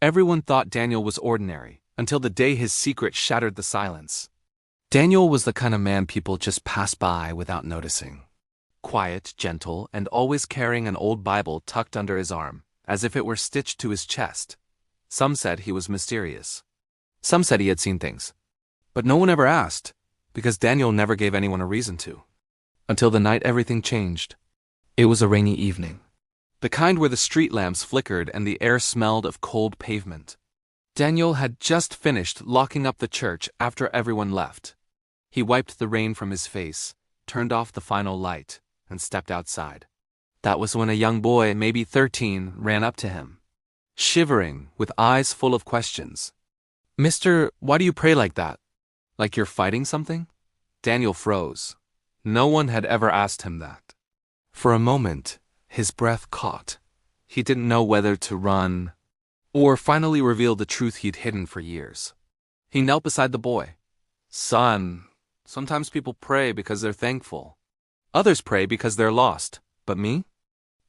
Everyone thought Daniel was ordinary, until the day his secret shattered the silence. Daniel was the kind of man people just pass by without noticing. Quiet, gentle, and always carrying an old Bible tucked under his arm, as if it were stitched to his chest. Some said he was mysterious. Some said he had seen things. But no one ever asked, because Daniel never gave anyone a reason to. Until the night everything changed. It was a rainy evening. The kind where the street lamps flickered and the air smelled of cold pavement. Daniel had just finished locking up the church after everyone left. He wiped the rain from his face, turned off the final light, and stepped outside. That was when a young boy, maybe 13, ran up to him. Shivering, with eyes full of questions. "Mister, why do you pray like that? Like you're fighting something?" Daniel froze. No one had ever asked him that. For a moment, his breath caught. He didn't know whether to run or finally reveal the truth he'd hidden for years. He knelt beside the boy. "Son, sometimes people pray because they're thankful. Others pray because they're lost. But me?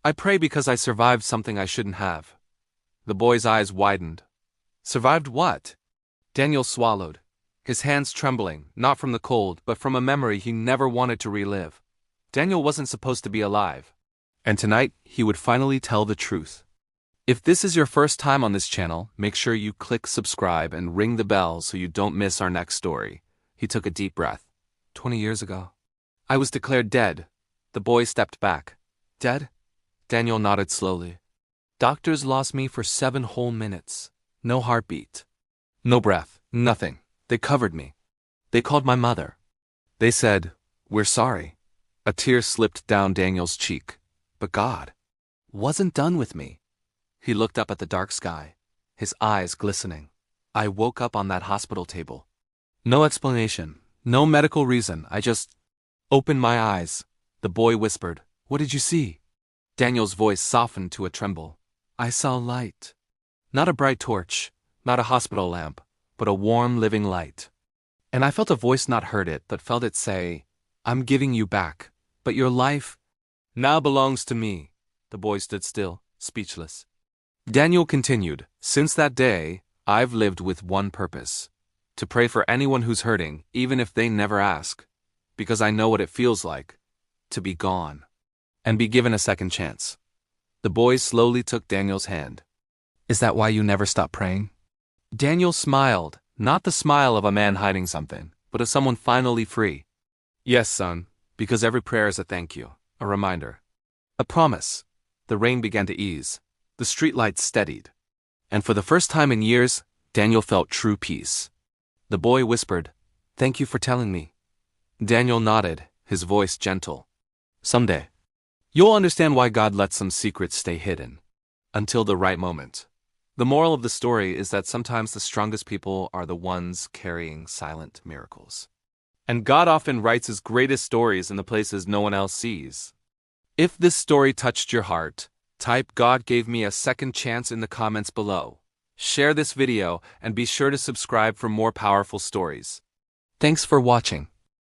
I pray because I survived something I shouldn't have." The boy's eyes widened. "Survived what?" Daniel swallowed, his hands trembling, not from the cold, but from a memory he never wanted to relive. Daniel wasn't supposed to be alive. And tonight, he would finally tell the truth. If this is your first time on this channel, make sure you click subscribe and ring the bell so you don't miss our next story. He took a deep breath. 20 years ago. I was declared dead. The boy stepped back. Dead? Daniel nodded slowly. Doctors lost me for 7 whole minutes. No heartbeat. No breath. Nothing. They covered me. They called my mother. They said, "We're sorry." A tear slipped down Daniel's cheek. But God wasn't done with me. He looked up at the dark sky, his eyes glistening. I woke up on that hospital table. No explanation, no medical reason. I just opened my eyes. The boy whispered, "What did you see?" Daniel's voice softened to a tremble. "I saw light. Not a bright torch, not a hospital lamp, but a warm, living light. And I felt a voice, not heard it, but felt it say, 'I'm giving you back, but your life now belongs to me.'" The boy stood still, speechless. Daniel continued, "Since that day, I've lived with one purpose. To pray for anyone who's hurting, even if they never ask. Because I know what it feels like to be gone and be given a second chance." The boy slowly took Daniel's hand. "Is that why you never stop praying?" Daniel smiled, not the smile of a man hiding something, but of someone finally free. "Yes, son, because every prayer is a thank you, a reminder, a promise." The rain began to ease. The streetlights steadied. And for the first time in years, Daniel felt true peace. The boy whispered, "Thank you for telling me." Daniel nodded, his voice gentle. "Someday, you'll understand why God lets some secrets stay hidden. Until the right moment." The moral of the story is that sometimes the strongest people are the ones carrying silent miracles. And God often writes his greatest stories in the places no one else sees. If this story touched your heart, type "God gave me a second chance" in the comments below. Share this video and be sure to subscribe for more powerful stories. Thanks for watching.